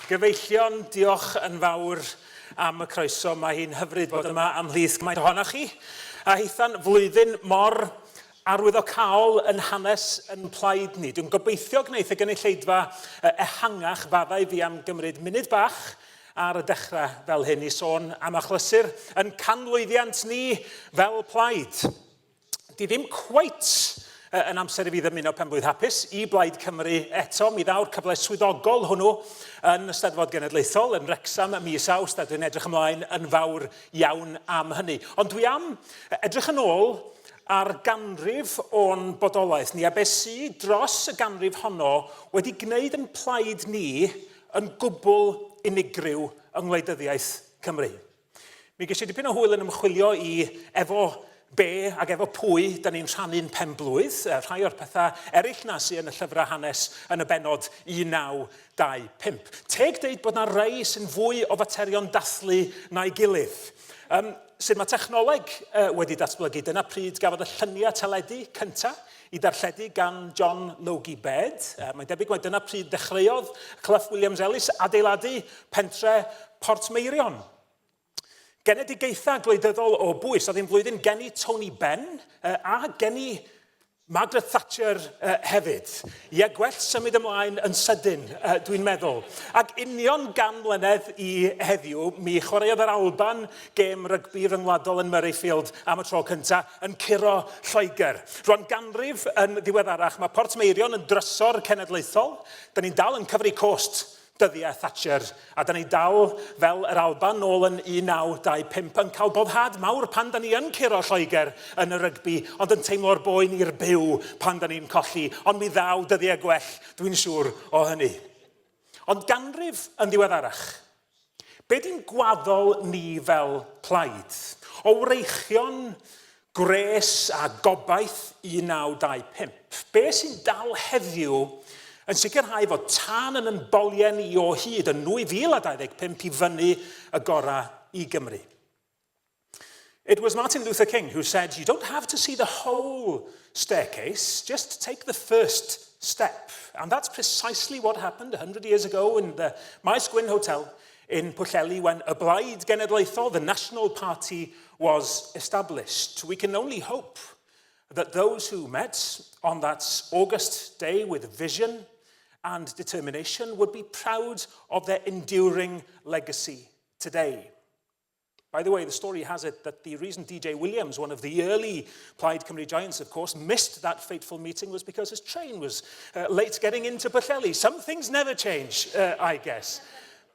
Gyfeillion, diolch yn fawr am y croeso. Mae hi'n hyfryd bod yma ymhlith gymaint ohonoch chi. A hithan flwyddyn mor arwyddocaol yn hanes yn plaid ni. Dwi'n gobeithio gwneud y gynulleidfa ehangach faddau fi am gymryd munud bach ar y dechrau fel hyn i sôn am achlysur yn canlwyddiant ni fel plaid. Di ddim cweit yn amser i fi ddymuno penblwydd hapus i Blaid Cymru eto. Mi ddaw'r cyfle swyddogol hwnnw yn y Steddfod Genedlaethol yn Wrecsam mis Awst, a dwi'n edrych ymlaen yn fawr iawn am hynny. Ond dwi am edrych yn ôl ar ganrif o'n bodolaeth ni, a beth sydd dros y ganrif honno wedi gwneud yn plaid ni yn gwbl unigryw yng ngwleidyddiaeth Cymru. Mi ges i dipyn o hwyl yn ymchwilio i efo be ac efo pwy da ni'n rhannu'n penblwydd, rhai o'r pethau eraill na sydd yn y llyfrau hanes yn y benod 1925. Teg deud bod yna rei sy'n fwy o faterion dathlu na'i gilydd. Sut mae technoleg wedi datblygu, dyna pryd gafodd y lluniau teledu cyntaf i darlledu gan John Logie Baird. Mae'n debyg mai dyna pryd dechreuodd Clough Williams-Ellis adeiladu pentre Portmeirion. Genedigaethau gwleidyddol o bwys, oedd hi'n flwyddyn geni Tony Benn a geni Margaret Thatcher hefyd. Ie, gwell symud ymlaen yn sydyn, dwi'n meddwl. Ac union gan mlynedd i heddiw, mi chwaraeodd yr Alban gêm rygbi ryngwladol yn Murrayfield am y tro cyntaf yn curo Lloegr. Rwan ganrif yn ddiweddarach, mae Portmeirion yn drysor cenedlaethol. Da ni'n dal yn cyfri cost dyddiau Thatcher, a da ni dal fel yr Alban nôl yn 1925 yn cael boddhad mawr pan da ni yn curo Lloegr yn y rygbi, ond yn teimlo'r boen i'r byw pan da ni'n colli, ond mi ddaw dyddiau gwell, dwi'n siŵr o hynny. Ond ganrif yn ddiweddarach, be di'n gwaddol ni fel plaid? O wreichion gres a gobaith 1925, be sy'n dal heddiw yn sicrhau fod tan yn boliau ni o hyd yn 2025 i fyny y gorau i Gymru. It was Martin Luther King who said, "You don't have to see the whole staircase, just take the first step." And that's precisely what happened 100 years ago in the Maes Gwyn Hotel in Pwllheli when a Blaid Genedlaethol, the National Party, was established. We can only hope that those who met on that August day with vision and determination would be proud of their enduring legacy today. By the way, the story has it that the reason DJ Williams, one of the early Plaid Cymru giants, of course, missed that fateful meeting was because his train was late getting into Pwllheli. Some things never change, I guess.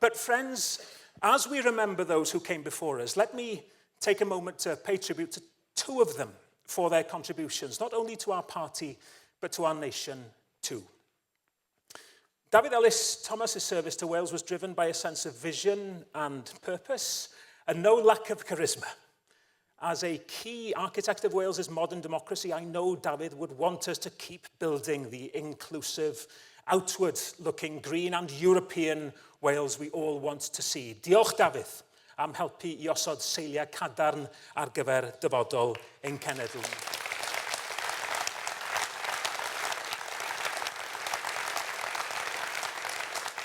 But friends, as we remember those who came before us, let me take a moment to pay tribute to two of them for their contributions, not only to our party, but to our nation too. David Ellis Thomas's service to Wales was driven by a sense of vision and purpose, and no lack of charisma. As a key architect of Wales's modern democracy, I know David would want us to keep building the inclusive, outward-looking, green and European Wales we all want to see. Diolch, David, am helpu I osod seiliau cadarn ar gyfer dyfodol ein cenedl.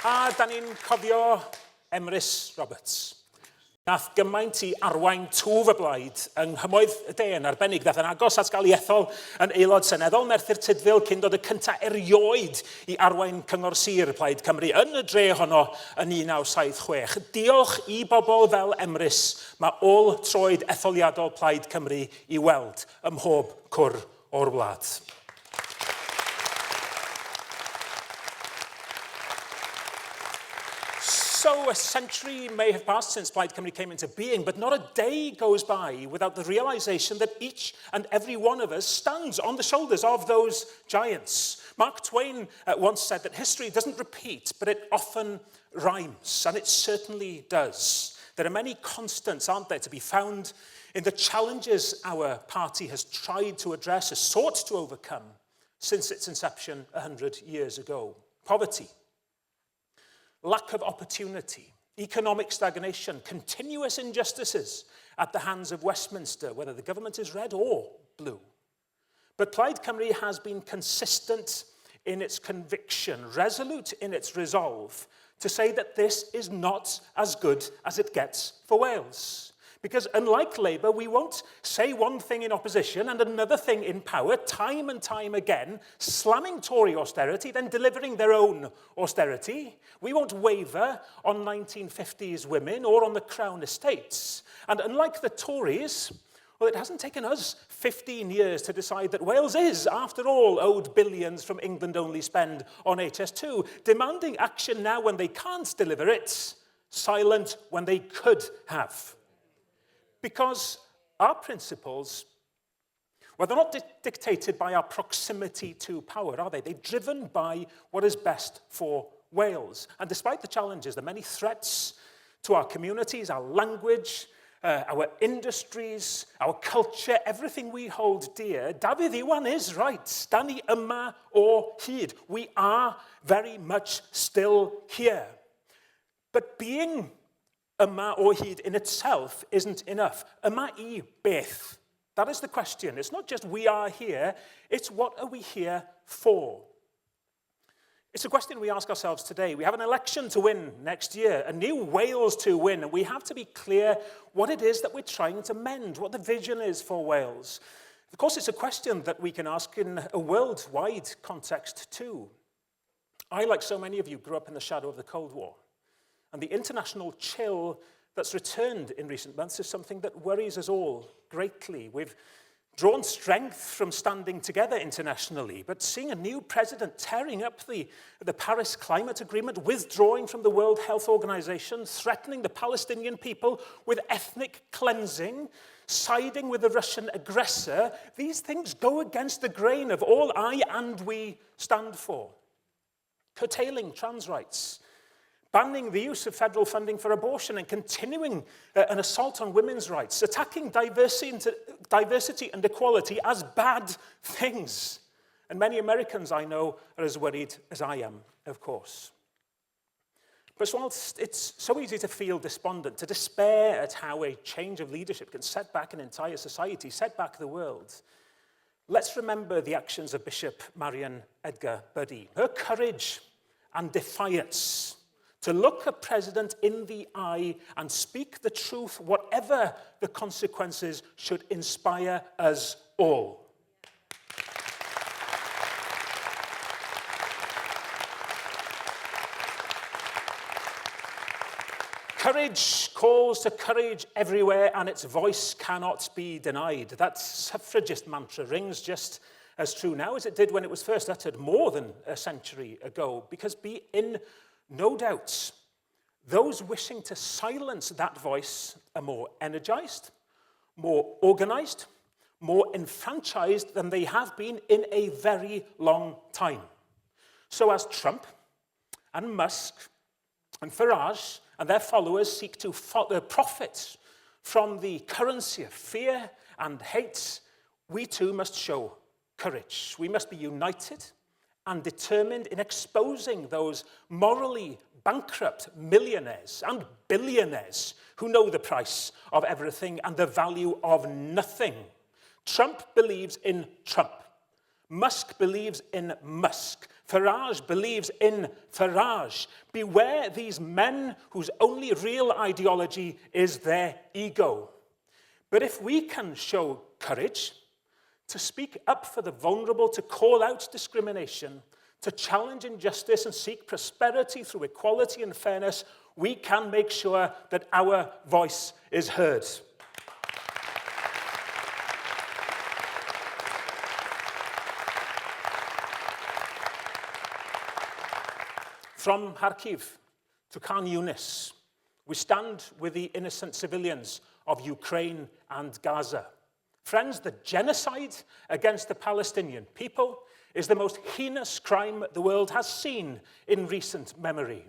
A da ni'n cofio Emrys Roberts. Nath gymaint I arwain twf y blaid yng nghymoedd y de yn arbennig. Dath yn agos at gael ei ethol yn aelod seneddol Merthyr Tydfil cyn dod y cyntaf erioed I arwain cyngor sir Plaid Cymru yn y dre honno yn 1976. Diolch I bobl fel Emrys, mae ôl troed etholiadol Plaid Cymru I weld ym mhob cwr o'r wlad. So a century may have passed since Plaid Cymru came into being, but not a day goes by without the realization that each and every one of us stands on the shoulders of those giants. Mark Twain once said that history doesn't repeat, but it often rhymes, and it certainly does. There are many constants, aren't there, to be found in the challenges our party has tried to address, has sought to overcome since its inception 100 years ago. Poverty, lack of opportunity, economic stagnation, continuous injustices at the hands of Westminster, whether the government is red or blue. But Plaid Cymru has been consistent in its conviction, resolute in its resolve to say that this is not as good as it gets for Wales. Because unlike Labour, we won't say one thing in opposition and another thing in power, time and time again, slamming Tory austerity, then delivering their own austerity. We won't waver on 1950s women or on the Crown estates. And unlike the Tories, well, it hasn't taken us 15 years to decide that Wales is, after all, owed billions from England-only spend on HS2, demanding action now when they can't deliver it, silent when they could have. Because our principles, well, they're not dictated by our proximity to power, are they? They're driven by what is best for Wales. And despite the challenges, the many threats to our communities, our language, our industries, our culture, everything we hold dear, Dafydd Iwan is right. Dani yma o hyd. We are very much still here. But being yma o hyd in itself isn't enough. Yma I beth? That is the question. It's not just we are here, it's what are we here for? It's a question we ask ourselves today. We have an election to win next year, a new Wales to win, and we have to be clear what it is that we're trying to mend, what the vision is for Wales. Of course, it's a question that we can ask in a worldwide context too. I, like so many of you, grew up in the shadow of the Cold War. And the international chill that's returned in recent months is something that worries us all greatly. We've drawn strength from standing together internationally, but seeing a new president tearing up the Paris Climate Agreement, withdrawing from the World Health Organization, threatening the Palestinian people with ethnic cleansing, siding with the Russian aggressor, these things go against the grain of all I and we stand for. Curtailing trans rights, banning the use of federal funding for abortion and continuing an assault on women's rights, attacking diversity and equality as bad things. And many Americans I know are as worried as I am, of course. But whilst it's so easy to feel despondent, to despair at how a change of leadership can set back an entire society, set back the world, let's remember the actions of Bishop Marian Edgar Buddy, her courage and defiance to look a president in the eye and speak the truth, whatever the consequences, should inspire us all. Courage calls to courage everywhere, and its voice cannot be denied. That suffragist mantra rings just as true now as it did when it was first uttered more than a century ago, because be in no doubt, those wishing to silence that voice are more energized, more organized, more enfranchised than they have been in a very long time. So as Trump and Musk and Farage and their followers seek to profit from the currency of fear and hate, we too must show courage. We must be united and determined in exposing those morally bankrupt millionaires and billionaires who know the price of everything and the value of nothing. Trump believes in Trump. Musk believes in Musk. Farage believes in Farage. Beware these men whose only real ideology is their ego. But if we can show courage, to speak up for the vulnerable, to call out discrimination, to challenge injustice and seek prosperity through equality and fairness, we can make sure that our voice is heard. From Kharkiv to Khan Yunis, we stand with the innocent civilians of Ukraine and Gaza. Friends, the genocide against the Palestinian people is the most heinous crime the world has seen in recent memory.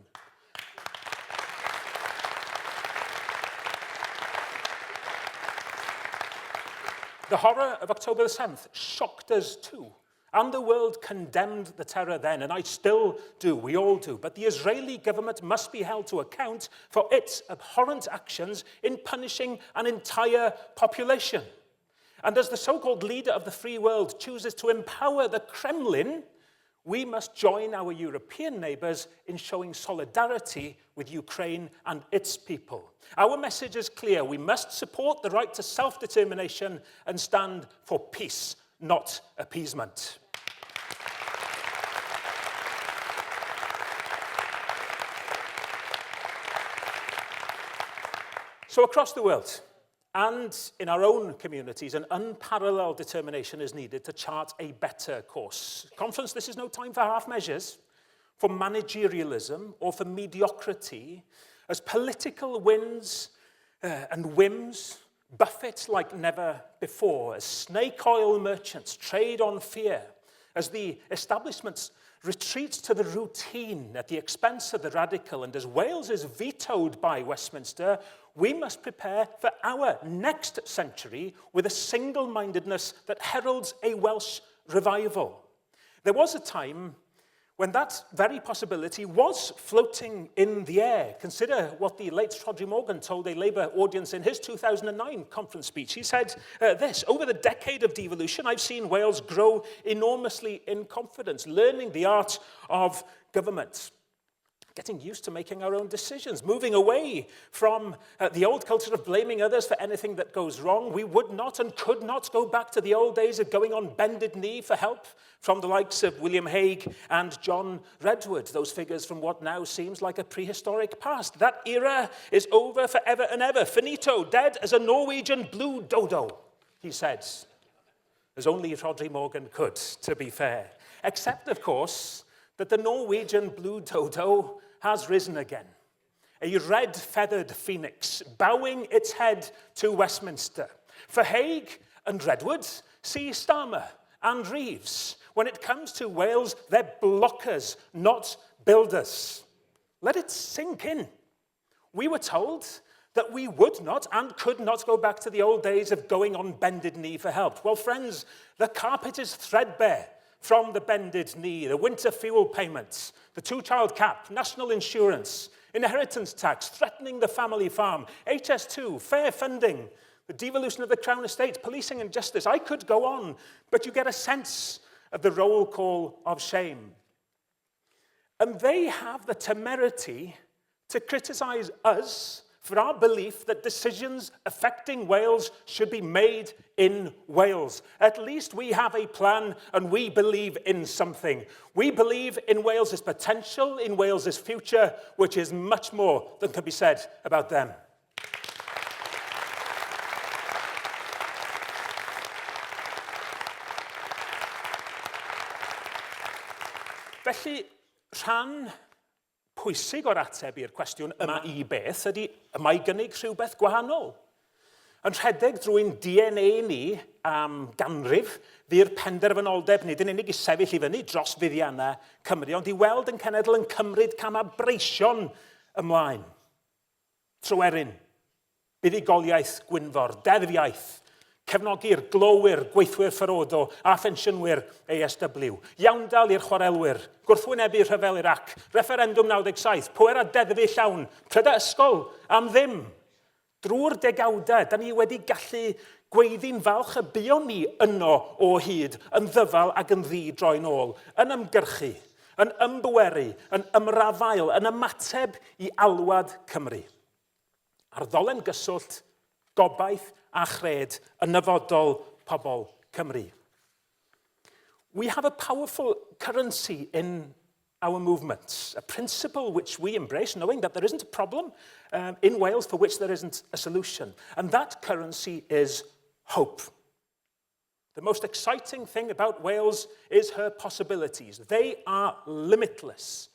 The horror of October the 7th shocked us too, and the world condemned the terror then, and I still do, we all do. But the Israeli government must be held to account for its abhorrent actions in punishing an entire population. And as the so-called leader of the free world chooses to empower the Kremlin, we must join our European neighbours in showing solidarity with Ukraine and its people. Our message is clear. We must support the right to self-determination and stand for peace, not appeasement. So across the world, and in our own communities, an unparalleled determination is needed to chart a better course. Conference, this is no time for half measures, for managerialism, or for mediocrity, as political winds and whims buffet like never before, as snake oil merchants trade on fear, as the establishments retreats to the routine at the expense of the radical, and as Wales is vetoed by Westminster, we must prepare for our next century with a single-mindedness that heralds a Welsh revival. There was a time when that very possibility was floating in the air. Consider what the late Rhodri Morgan told a Labour audience in his 2009 conference speech. He said this: over the decade of devolution, I've seen Wales grow enormously in confidence, learning the art of government, getting used to making our own decisions, moving away from the old culture of blaming others for anything that goes wrong. We would not and could not go back to the old days of going on bended knee for help from the likes of William Hague and John Redwood, those figures from what now seems like a prehistoric past. That era is over forever and ever. Finito, dead as a Norwegian blue dodo, he said, as only Rhodri Morgan could, to be fair. Except, of course, that the Norwegian blue dodo has risen again, a red-feathered phoenix, bowing its head to Westminster. For Hague and Redwood, see Starmer and Reeves. When it comes to Wales, they're blockers, not builders. Let it sink in. We were told that we would not and could not go back to the old days of going on bended knee for help. Well, friends, the carpet is threadbare from the bended knee, the winter fuel payments, the two-child cap, national insurance, inheritance tax, threatening the family farm, HS2, fair funding, the devolution of the Crown Estate, policing and justice. I could go on, but you get a sense of the roll call of shame. And they have the temerity to criticise us for our belief that decisions affecting Wales should be made in Wales. At least we have a plan and we believe in something. We believe in Wales's potential, in Wales's future, which is much more than can be said about them. Felly, rhan pwysig o'r ateb i'r cwestiwn yma I beth ydy y mae gynnig rhywbeth gwahanol. Yn rhedeg drwy'n DNA ni am ganrif, fy'r penderfynoldeb nid yn unig I sefyll I fyny dros fuddiannau Cymru, ond I weld yn cenedl yn cymryd camabreision ymlaen. Tryweryn, buddugoliaeth Gwynfor, deddfiaeth, cefnogi'r glowyr, gweithwyr ffyrodo a phensiynwyr ASW, iawndal i'r chwarelwyr, gwrthwynebu rhyfel Irac, referendwm 97, pwer a deddfu llawn, pryda ysgol am ddim. Drwy'r degawdau, da ni wedi gallu gweiddi'n falch y buon ni yno o hyd, yn ddyfal ac yn ddi droi nôl, yn ymgyrchu, yn ymbweru, yn ymrafael, yn ymateb I alwad Cymru. Ar ddolen gyswllt, gobaith a chred yn nyfodol pobl Cymru. We have a powerful currency in our movements, a principle which we embrace, knowing that there isn't a problem in Wales for which there isn't a solution. And that currency is hope. The most exciting thing about Wales is her possibilities. They are limitless.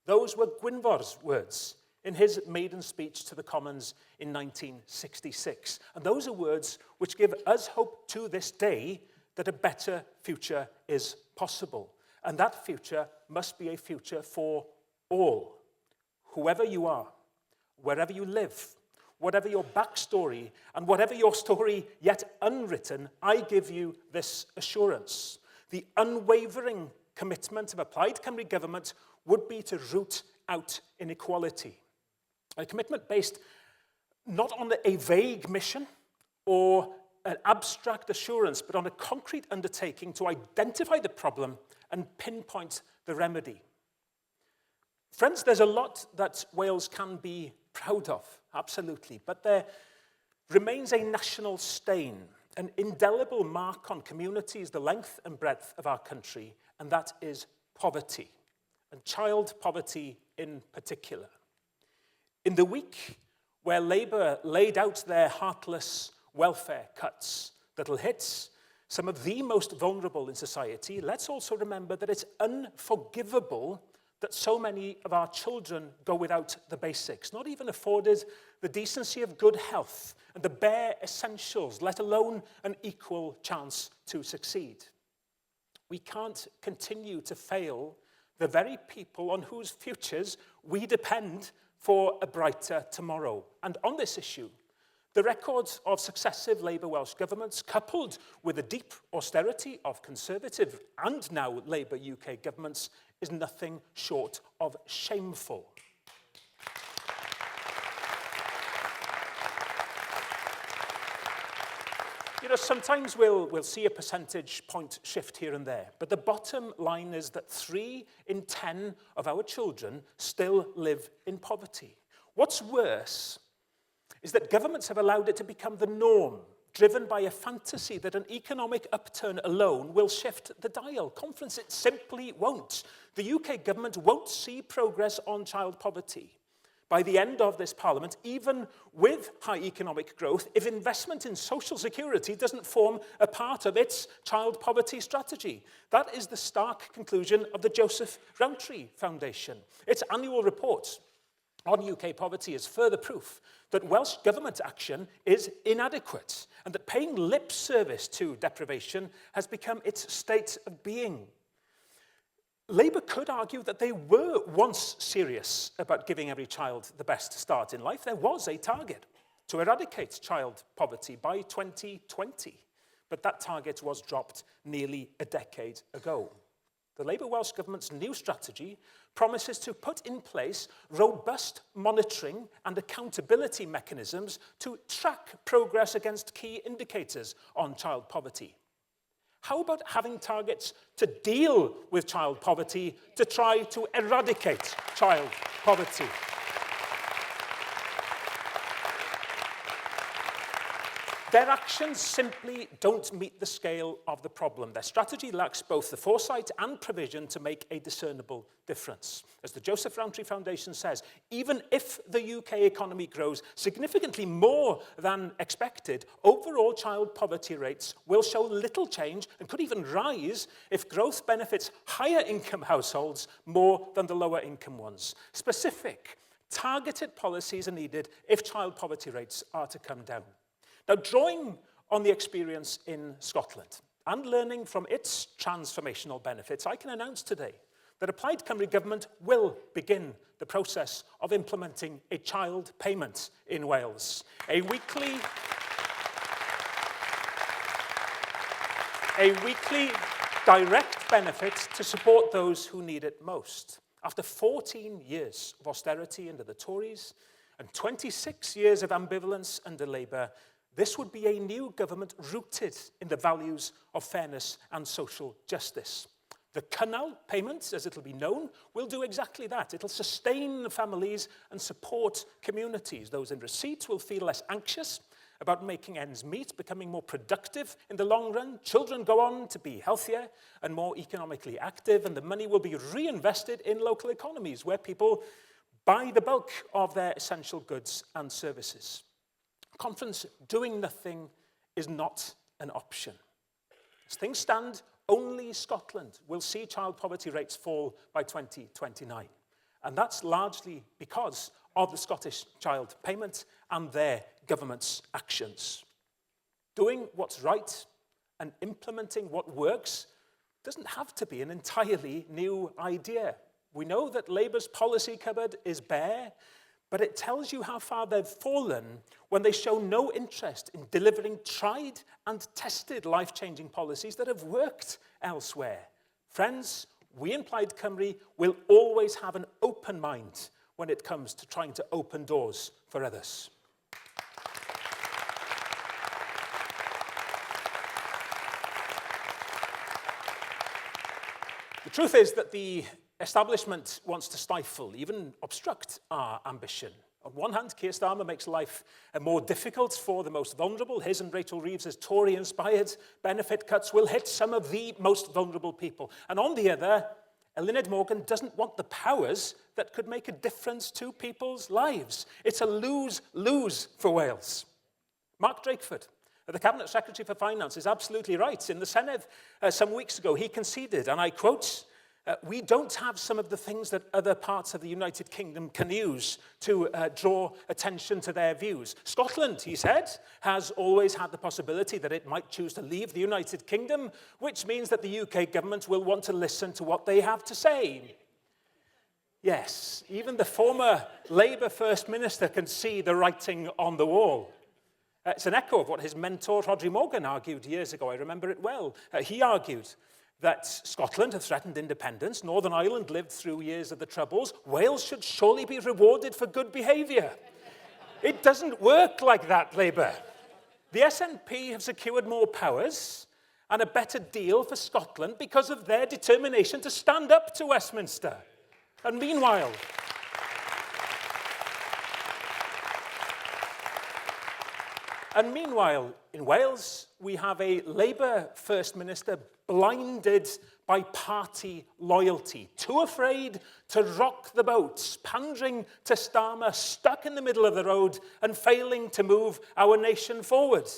Those were Gwynfor's words in his maiden speech to the Commons in 1966. And those are words which give us hope to this day that a better future is possible. And that future must be a future for all. Whoever you are, wherever you live, whatever your backstory, and whatever your story yet unwritten, I give you this assurance. The unwavering commitment of a Plaid Cymru government would be to root out inequality. A commitment based not on a vague mission or an abstract assurance, but on a concrete undertaking to identify the problem and pinpoint the remedy. Friends, there's a lot that Wales can be proud of, absolutely, but there remains a national stain, an indelible mark on communities the length and breadth of our country, and that is poverty, and child poverty in particular. In the week where Labour laid out their heartless welfare cuts that'll hit some of the most vulnerable in society, let's also remember that it's unforgivable that so many of our children go without the basics, not even afforded the decency of good health and the bare essentials, let alone an equal chance to succeed. We can't continue to fail the very people on whose futures we depend for a brighter tomorrow. And on this issue, the records of successive Labour Welsh governments, coupled with the deep austerity of Conservative and now Labour UK governments, is nothing short of shameful. You know, sometimes we'll see a percentage point shift here and there, but the bottom line is that 3 in 10 of our children still live in poverty. What's worse is that governments have allowed it to become the norm, driven by a fantasy that an economic upturn alone will shift the dial. Conference, it simply won't. The UK government won't see progress on child poverty by the end of this parliament, even with high economic growth, if investment in social security doesn't form a part of its child poverty strategy. That is the stark conclusion of the Joseph Rowntree Foundation. Its annual report on UK poverty is further proof that Welsh government action is inadequate and that paying lip service to deprivation has become its state of being. Labour could argue that they were once serious about giving every child the best start in life. There was a target to eradicate child poverty by 2020, but that target was dropped nearly a decade ago. The Labour Welsh Government's new strategy promises to put in place robust monitoring and accountability mechanisms to track progress against key indicators on child poverty. How about having targets to deal with child poverty, to try to eradicate child poverty? Their actions simply don't meet the scale of the problem. Their strategy lacks both the foresight and provision to make a discernible difference. As the Joseph Rowntree Foundation says, even if the UK economy grows significantly more than expected, overall child poverty rates will show little change and could even rise if growth benefits higher income households more than the lower income ones. Specific, targeted policies are needed if child poverty rates are to come down. Now, drawing on the experience in Scotland and learning from its transformational benefits, I can announce today that a Plaid Cymru government will begin the process of implementing a child payment in Wales, a weekly direct benefit to support those who need it most. After 14 years of austerity under the Tories and 26 years of ambivalence under Labour, this would be a new government rooted in the values of fairness and social justice. The Cynnal payment, as it'll be known, will do exactly that. It'll sustain families and support communities. Those in receipt will feel less anxious about making ends meet, becoming more productive in the long run. Children go on to be healthier and more economically active, and the money will be reinvested in local economies where people buy the bulk of their essential goods and services. Conference, doing nothing is not an option. As things stand, only Scotland will see child poverty rates fall by 2029. And that's largely because of the Scottish child payment and their government's actions. Doing what's right and implementing what works doesn't have to be an entirely new idea. We know that Labour's policy cupboard is bare, but it tells you how far they've fallen when they show no interest in delivering tried and tested life-changing policies that have worked elsewhere. Friends, we in Plaid Cymru will always have an open mind when it comes to trying to open doors for others. The truth is that the establishment wants to stifle, even obstruct our ambition. On one hand, Keir Starmer makes life more difficult for the most vulnerable. His and Rachel Reeves' Tory-inspired benefit cuts will hit some of the most vulnerable people. And on the other, Eluned Morgan doesn't want the powers that could make a difference to people's lives. It's a lose-lose for Wales. Mark Drakeford, the Cabinet Secretary for Finance, is absolutely right. In the Senedd some weeks ago, he conceded, and I quote, we don't have some of the things that other parts of the United Kingdom can use to draw attention to their views. Scotland, he said, has always had the possibility that it might choose to leave the United Kingdom, which means that the UK government will want to listen to what they have to say. Yes, even the former Labour First Minister can see the writing on the wall. It's an echo of what his mentor, Rhodri Morgan, argued years ago. I remember it well. He argued that Scotland had threatened independence, Northern Ireland lived through years of the Troubles, Wales should surely be rewarded for good behaviour. It doesn't work like that, Labour. The SNP have secured more powers and a better deal for Scotland because of their determination to stand up to Westminster. And meanwhile, in Wales, we have a Labour First Minister blinded by party loyalty, too afraid to rock the boat, pandering to Starmer, stuck in the middle of the road and failing to move our nation forward.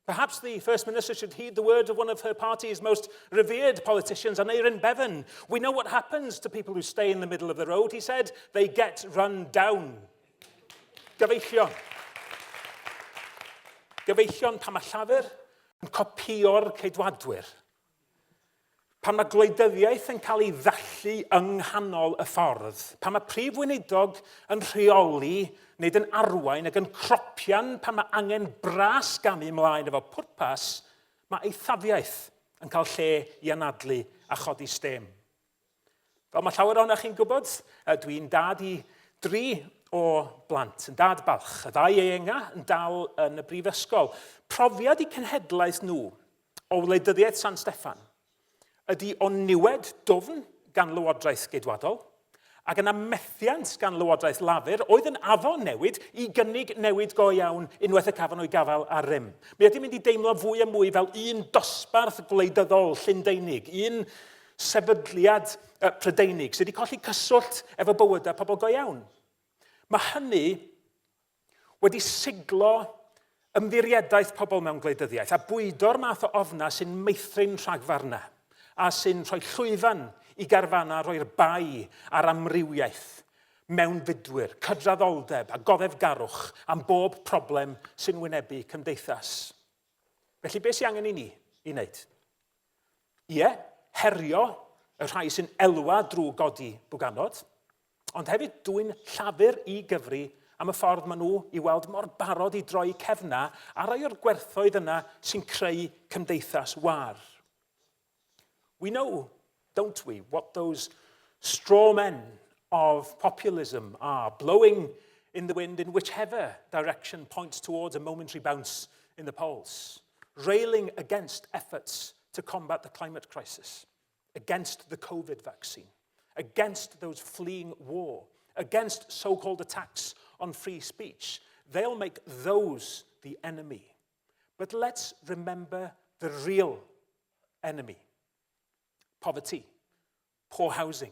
Perhaps the First Minister should heed the word of one of her party's most revered politicians, Aneurin Bevan. We know what happens to people who stay in the middle of the road. He said, they get run down. Gyfeillion. Gyfeillion pan mae llafur yn copio'r ceidwadwyr. Pan mae gwleidyddiaeth yn cael ei ddellu yng nghanol y ffordd, pan mae prif weinidog yn rheoli, nid yn arwain ac yn cropian pan mae angen bras gamu ymlaen efo pwrpas, mae eithaffiaeth yn cael lle i anadlu a chodi stem. Fel mae llawer ohonoch chi'n gwybod, dwi'n dad i 3 o blant, yn dad balch, y 2 ienga yn dal yn y brifysgol. Profiad i cenhedlaeth nhw o wleidyddiaeth San Steffan ydy o niwed dwfn gan Lywodraeth Geidwadol ac yna methiant gan Lywodraeth Lafur oedd yn addo newid i gynnig newid go iawn unwaith y cafon o'i gafael ar rym. Mi ydy mynd i deimlo fwy a mwy fel un dosbarth gwleidyddol Llundeinig, un sefydliad Prydeinig sydd wedi colli cyswllt efo bywydau pobl go iawn. Mae hynny wedi siglo ymddirieddaeth pobl mewn gwleidyddiaeth a bwydo'r math o ofna sy'n meithrin rhagfarna a sy'n rhoi llwyfan i garfanna roi'r bai ar amrywiaeth, mewnfudwyr, cydraddoldeb a goddefgarwch am bob problem sy'n wynebu cymdeithas. Felly beth sy'n angen i ni i wneud? Ie, herio y rhai sy'n elwa drwy godi bwganod, ond hefyd dwy'n llafur i gyfri am y ffordd maen nhw i weld mor barod i droi cefna a rai o'r gwerthoedd yna sy'n creu cymdeithas war. We know, don't we, what those straw men of populism are, blowing in the wind in whichever direction points towards a momentary bounce in the polls, railing against efforts to combat the climate crisis, against the COVID vaccine, against those fleeing war, against so-called attacks on free speech. They'll make those the enemy. But let's remember the real enemy. Poverty, poor housing,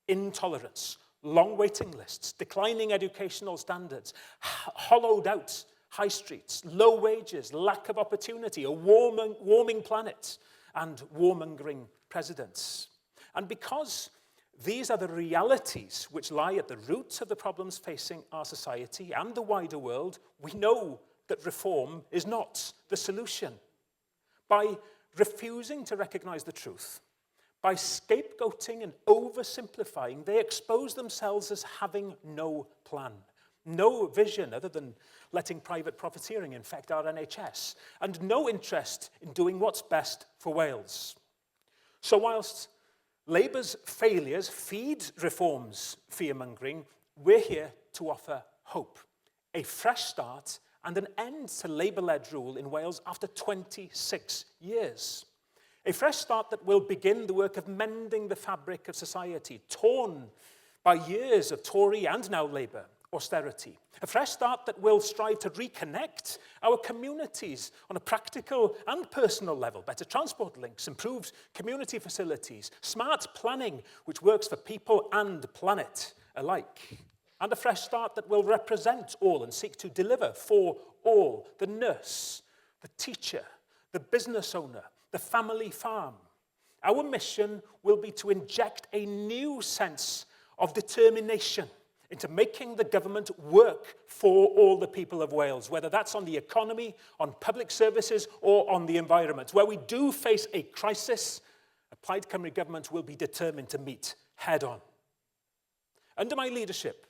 intolerance, long waiting lists, declining educational standards, hollowed out high streets, low wages, lack of opportunity, a warming planet, and warmongering presidents. And because these are the realities which lie at the root of the problems facing our society and the wider world, we know that reform is not the solution. By refusing to recognize the truth, by scapegoating and oversimplifying, they expose themselves as having no plan, no vision other than letting private profiteering infect our NHS, and no interest in doing what's best for Wales. So whilst Labour's failures feed reform's fear-mongering, we're here to offer hope, a fresh start and an end to Labour-led rule in Wales after 26 years. A fresh start that will begin the work of mending the fabric of society, torn by years of Tory and now Labour austerity. A fresh start that will strive to reconnect our communities on a practical and personal level. Better transport links, improved community facilities, smart planning which works for people and planet alike. And a fresh start that will represent all and seek to deliver for all: the nurse, the teacher, the business owner, the family farm. Our mission will be to inject a new sense of determination into making the government work for all the people of Wales, whether that's on the economy, on public services, or on the environment. Where we do face a crisis, a Plaid Cymru government will be determined to meet head on. Under my leadership,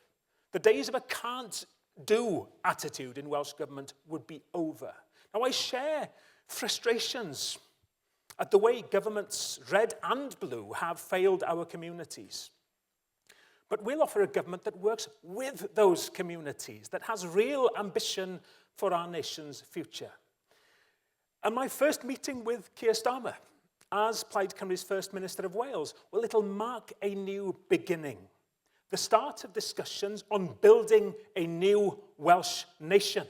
the days of a can't-do attitude in Welsh government would be over. Now, I share frustrations at the way governments, red and blue, have failed our communities. But we'll offer a government that works with those communities, that has real ambition for our nation's future. And my first meeting with Keir Starmer as Plaid Cymru's First Minister of Wales, well, it'll mark a new beginning. The start of discussions on building a new Welsh nation.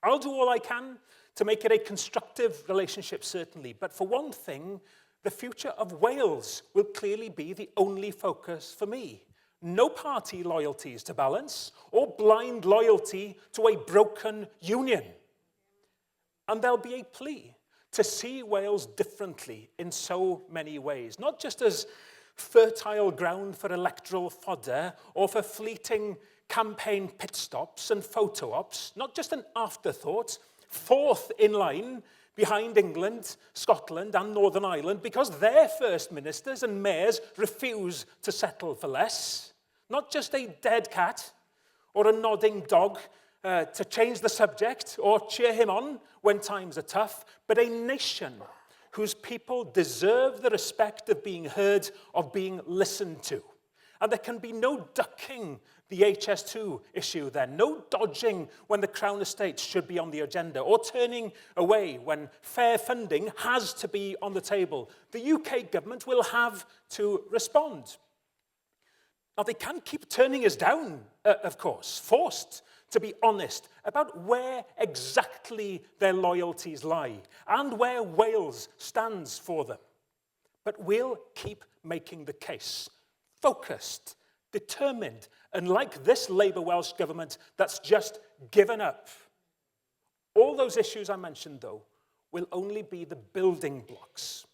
I'll do all I can to make it a constructive relationship, certainly. But for one thing, the future of Wales will clearly be the only focus for me. No party loyalties to balance or blind loyalty to a broken union. And there'll be a plea to see Wales differently in so many ways, not just as fertile ground for electoral fodder or for fleeting campaign pit stops and photo ops, not just an afterthought, fourth in line behind England, Scotland and Northern Ireland because their first ministers and mayors refuse to settle for less. Not just a dead cat or a nodding dog to change the subject or cheer him on when times are tough, but a nation whose people deserve the respect of being heard, of being listened to. And there can be no ducking the HS2 issue then, no dodging when the Crown Estate should be on the agenda, or turning away when fair funding has to be on the table. The UK government will have to respond. Now, they can't keep turning us down, of course, forced to be honest about where exactly their loyalties lie and where Wales stands for them. But we'll keep making the case, focused, determined, and like this Labour Welsh government that's just given up. All those issues I mentioned, though, will only be the building blocks,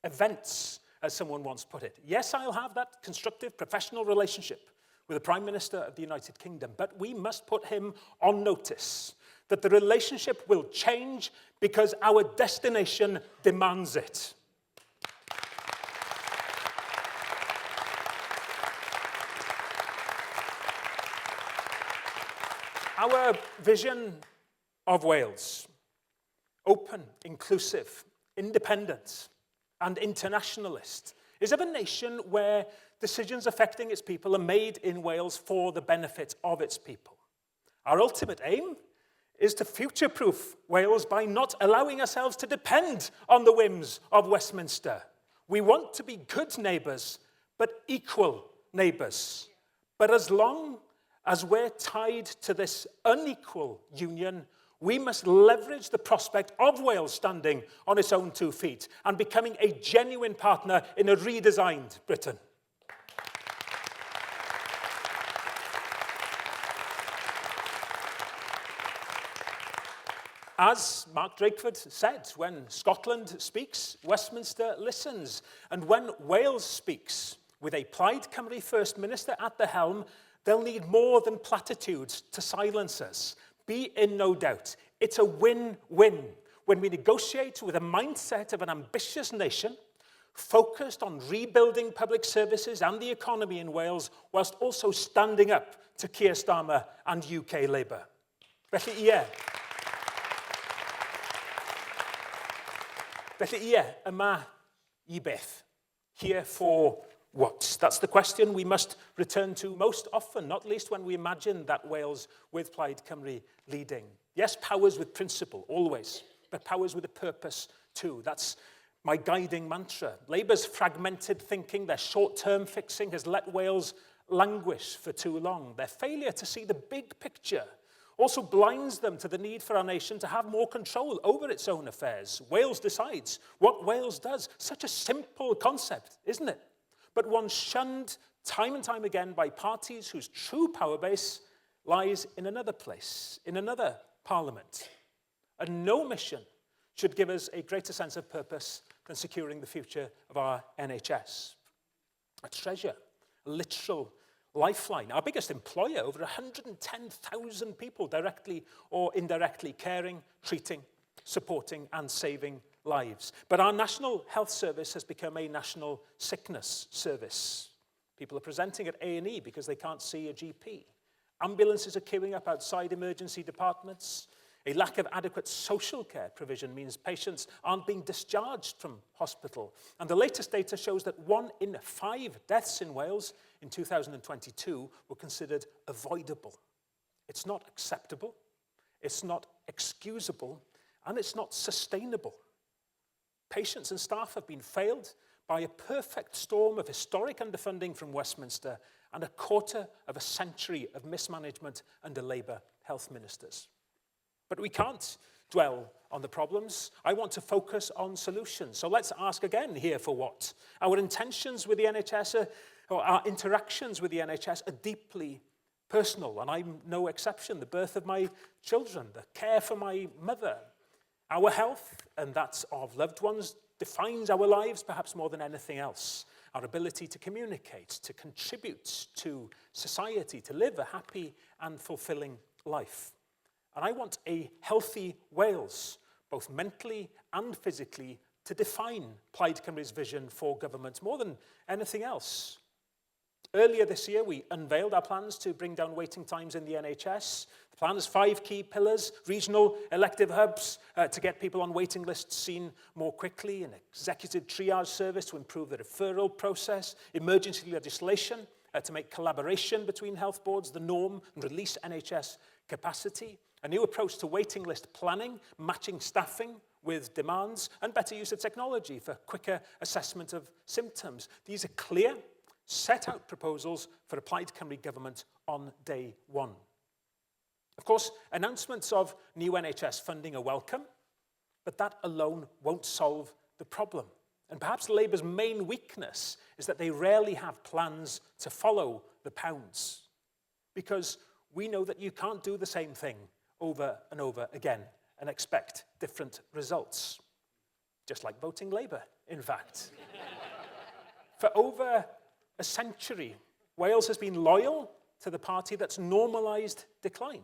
events, as someone once put it. Yes, I'll have that constructive professional relationship with the Prime Minister of the United Kingdom, but we must put him on notice that the relationship will change because our destination demands it. Our vision of Wales, open, inclusive, independent, and internationalist, is of a nation where decisions affecting its people are made in Wales for the benefit of its people. Our ultimate aim is to future-proof Wales by not allowing ourselves to depend on the whims of Westminster. We want to be good neighbours, but equal neighbours. But as long as we're tied to this unequal union, we must leverage the prospect of Wales standing on its own 2 feet and becoming a genuine partner in a redesigned Britain. As Mark Drakeford said, when Scotland speaks, Westminster listens. And when Wales speaks, with a Plaid Cymru First Minister at the helm, they'll need more than platitudes to silence us. Be in no doubt, it's a win-win when we negotiate with a mindset of an ambitious nation, focused on rebuilding public services and the economy in Wales, whilst also standing up to Keir Starmer and UK Labour. Felly yma I beth. Here for what? That's the question we must return to most often, not least when we imagine that Wales with Plaid Cymru leading. Yes, powers with principle, always, but powers with a purpose too. That's my guiding mantra. Labour's fragmented thinking, their short-term fixing has let Wales languish for too long. Their failure to see the big picture also blinds them to the need for our nation to have more control over its own affairs. Wales decides what Wales does. Such a simple concept, isn't it? But one shunned time and time again by parties whose true power base lies in another place, in another parliament. And no mission should give us a greater sense of purpose than securing the future of our NHS. A treasure, a literal lifeline. Our biggest employer, over 110,000 people directly or indirectly caring, treating, supporting and saving lives. But our National Health Service has become a national sickness service. People are presenting at A&E because they can't see a GP. Ambulances are queuing up outside emergency departments. A lack of adequate social care provision means patients aren't being discharged from hospital. And the latest data shows that 1 in 5 deaths in Wales in 2022 were considered avoidable. It's not acceptable, it's not excusable, and it's not sustainable. Patients and staff have been failed by a perfect storm of historic underfunding from Westminster and a quarter of a century of mismanagement under Labour health ministers. But we can't dwell on the problems. I want to focus on solutions. So let's ask again here for what? Our intentions with the NHS, or our interactions with the NHS are deeply personal, and I'm no exception. The birth of my children, the care for my mother, our health, and that of loved ones, defines our lives perhaps more than anything else. Our ability to communicate, to contribute to society, to live a happy and fulfilling life. And I want a healthy Wales, both mentally and physically, to define Plaid Cymru's vision for government more than anything else. Earlier this year, we unveiled our plans to bring down waiting times in the NHS. The plan has 5 key pillars: regional elective hubs to get people on waiting lists seen more quickly, an executive triage service to improve the referral process, emergency legislation to make collaboration between health boards the norm and release NHS capacity, a new approach to waiting list planning, matching staffing with demands, and better use of technology for quicker assessment of symptoms. These are clear, set-out proposals for a Plaid Cymru government on day one. Of course, announcements of new NHS funding are welcome, but that alone won't solve the problem. And perhaps Labour's main weakness is that they rarely have plans to follow the pounds, because we know that you can't do the same thing over and over again and expect different results. Just like voting Labour, in fact. For over a century, Wales has been loyal to the party that's normalised decline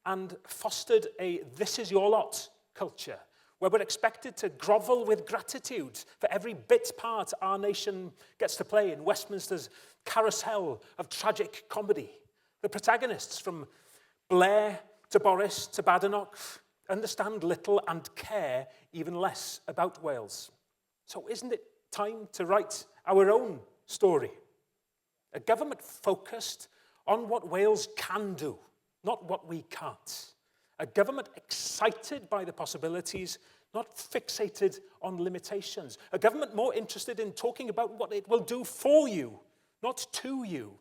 and fostered a "this is your lot" culture, where we're expected to grovel with gratitude for every bit part our nation gets to play in Westminster's carousel of tragic comedy. The protagonists, from Blair to Boris to Badenoch, understand little and care even less about Wales. So isn't it time to write our own story? A government focused on what Wales can do, not what we can't. A government excited by the possibilities, not fixated on limitations. A government more interested in talking about what it will do for you, not to you.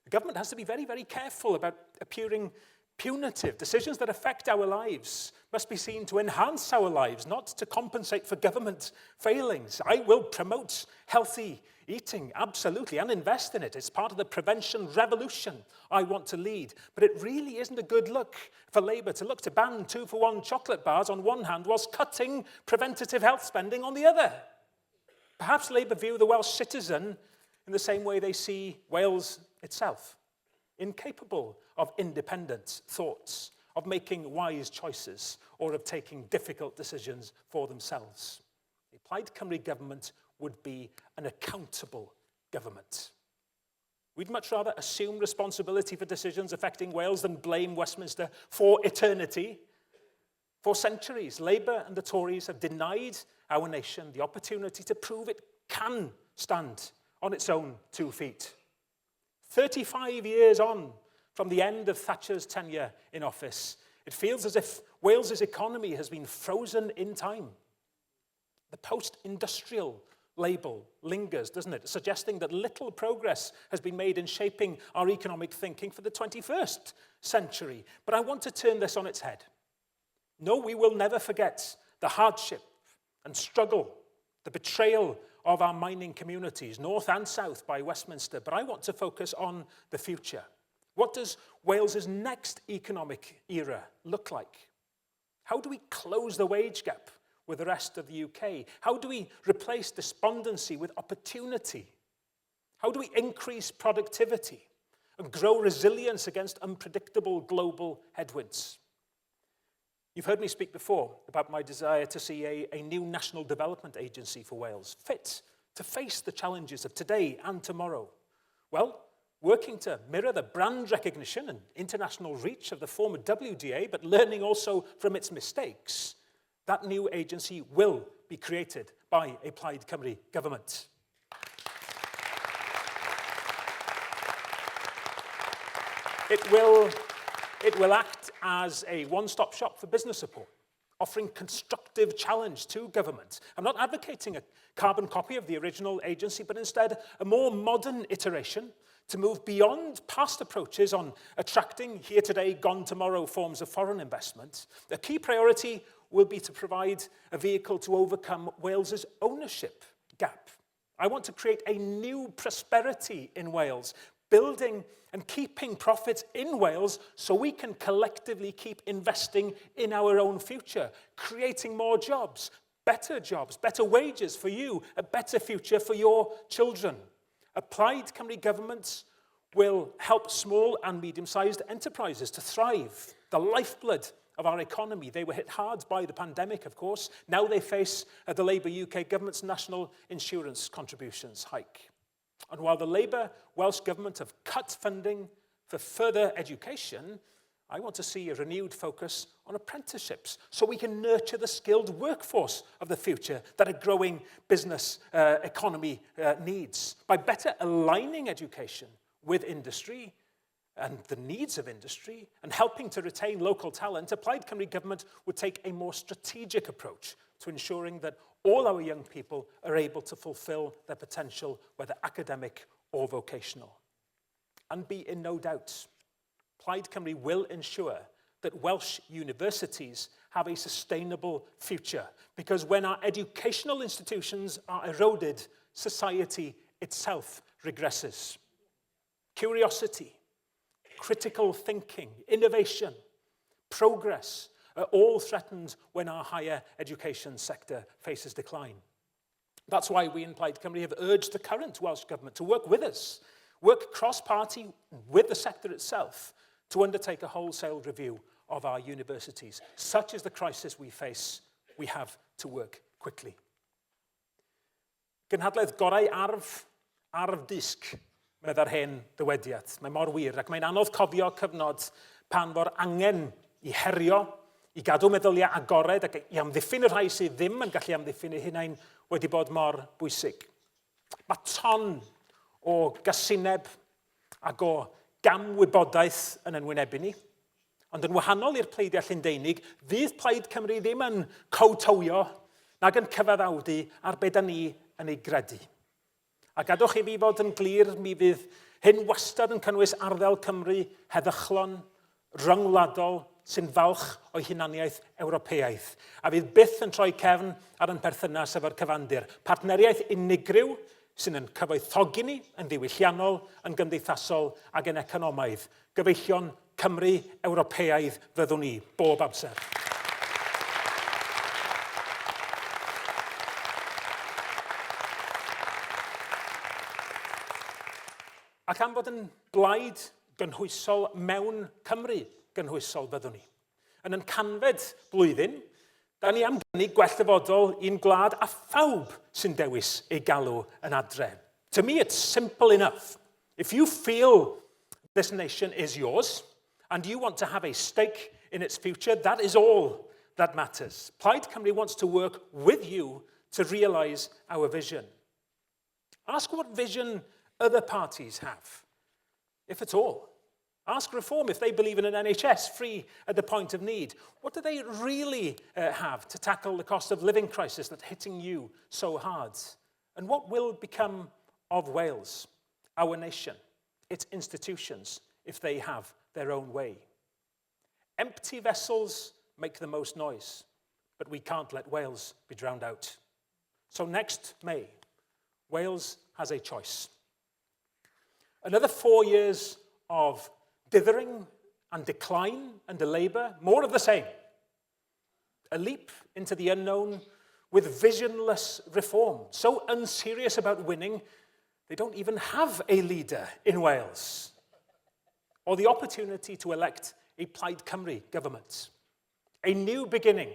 The government has to be very, very careful about appearing punitive. Decisions that affect our lives must be seen to enhance our lives, not to compensate for government failings. I will promote healthy eating, absolutely, and invest in it. It's part of the prevention revolution I want to lead. But it really isn't a good look for Labour to look to ban 2-for-1 chocolate bars on one hand whilst cutting preventative health spending on the other. Perhaps Labour view the Welsh citizen in the same way they see Wales itself, incapable of independent thoughts, of making wise choices, or of taking difficult decisions for themselves. A Plaid Cymru government would be an accountable government. We'd much rather assume responsibility for decisions affecting Wales than blame Westminster for eternity. For centuries, Labour and the Tories have denied our nation the opportunity to prove it can stand on its own 2 feet. 35 years on from the end of Thatcher's tenure in office, it feels as if Wales's economy has been frozen in time. The post-industrial label lingers, doesn't it? Suggesting that little progress has been made in shaping our economic thinking for the 21st century. But I want to turn this on its head. No, we will never forget the hardship and struggle, the betrayal of our mining communities, north and south by Westminster. But I want to focus on the future. What does Wales's next economic era look like? How do we close the wage gap with the rest of the UK? How do we replace despondency with opportunity? How do we increase productivity and grow resilience against unpredictable global headwinds? You've heard me speak before about my desire to see a new national development agency for Wales, fit to face the challenges of today and tomorrow. Well, working to mirror the brand recognition and international reach of the former WDA, but learning also from its mistakes, that new agency will be created by a Plaid Cymru government. It will act as a one-stop shop for business support, offering constructive challenge to government. I'm not advocating a carbon copy of the original agency, but instead a more modern iteration to move beyond past approaches on attracting here today, gone tomorrow forms of foreign investment. A key priority will be to provide a vehicle to overcome Wales's ownership gap. I want to create a new prosperity in Wales, building and keeping profits in Wales so we can collectively keep investing in our own future, creating more jobs, better wages for you, a better future for your children. A Plaid Cymru government will help small and medium-sized enterprises to thrive, the lifeblood of our economy. They were hit hard by the pandemic, of course. Now they face the Labour UK government's national insurance contributions hike. And while the Labour Welsh government have cut funding for further education, I want to see a renewed focus on apprenticeships so we can nurture the skilled workforce of the future that a growing business economy needs. By better aligning education with industry and the needs of industry and helping to retain local talent, a Plaid Cymru government would take a more strategic approach to ensuring that all our young people are able to fulfill their potential, whether academic or vocational. And be in no doubt, Plaid Cymru will ensure that Welsh universities have a sustainable future, because when our educational institutions are eroded, society itself regresses. Curiosity, critical thinking, innovation, progress are all threatened when our higher education sector faces decline. That's why we in Plaid Cymru have urged the current Welsh Government to work with us, work cross-party with the sector itself to undertake a wholesale review of our universities. Such is the crisis we face, we have to work quickly. Cynhadledd gorau arf disg, medda'r hen dywediad. Mae mor wir, ac mae'n anodd cofio cyfnod pan fo'r angen i herio, i gadw meddyliau agored ac i amddiffyn y rhai sydd ddim yn gallu amddiffyn eu hunain wedi bod mor bwysig. Mae ton o gasineb ac o gamwybodaeth yn enwynebu ni, ond yn wahanol i'r pleidiau Llundeinig, fydd Plaid Cymru ddim yn cowtowio nag yn cyfaddawdu ar be da ni yn ei gredu. A gadwch i fi fod yn glir, mi fydd hyn wastad yn cynnwys arddel Cymru heddychlon, ryngwladol, sy'n falch o'i hunaniaeth Ewropeaidd. A fydd byth yn troi cefn ar yn perthynas efo'r cyfandir. Partneriaeth unigryw sy'n yn cyfoethogi ni yn ddiwylliannol, yn gymdeithasol ac yn economaidd. Gyfeillion Cymru Ewropeaidd fyddwn ni bob amser. Ac am fod yn blaid gynhwysol mewn Cymru gynhwysol fyddwn ni. Yn canfed blwyddyn, da ni am gynnig gwell dyfodol i'n gwlad a phawb sy'n dewis ei galw yn adre. To me, it's simple enough. If you feel this nation is yours and you want to have a stake in its future, that is all that matters. Plaid Cymru wants to work with you to realise our vision. Ask what vision other parties have, if at all. Ask Reform if they believe in an NHS free at the point of need. What do they really have to tackle the cost of living crisis that's hitting you so hard? And what will become of Wales, our nation, its institutions, if they have their own way? Empty vessels make the most noise, but we can't let Wales be drowned out. So next May, Wales has a choice. Another 4 years of dithering and decline under Labour, more of the same. A leap into the unknown with visionless Reform, so unserious about winning, they don't even have a leader in Wales. Or the opportunity to elect a Plaid Cymru government. A new beginning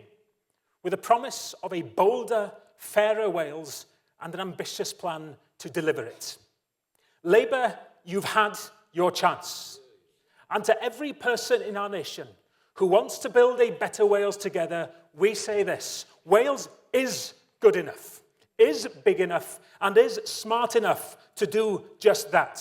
with a promise of a bolder, fairer Wales and an ambitious plan to deliver it. Labour, you've had your chance. And to every person in our nation who wants to build a better Wales together, we say this: Wales is good enough, is big enough, and is smart enough to do just that.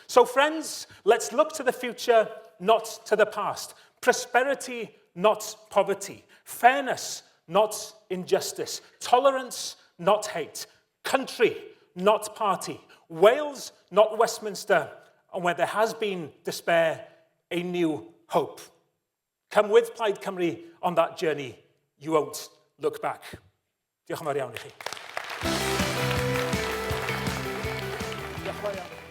So friends, let's look to the future, not to the past. Prosperity, not poverty. Fairness, not injustice. Tolerance, not hate. Country, not party. Wales, not Westminster. And where there has been despair, a new hope. Come with Plaid Cymru on that journey. You won't look back. Diolch yn fawr iawn i chi. Diolch yn fawr iawn.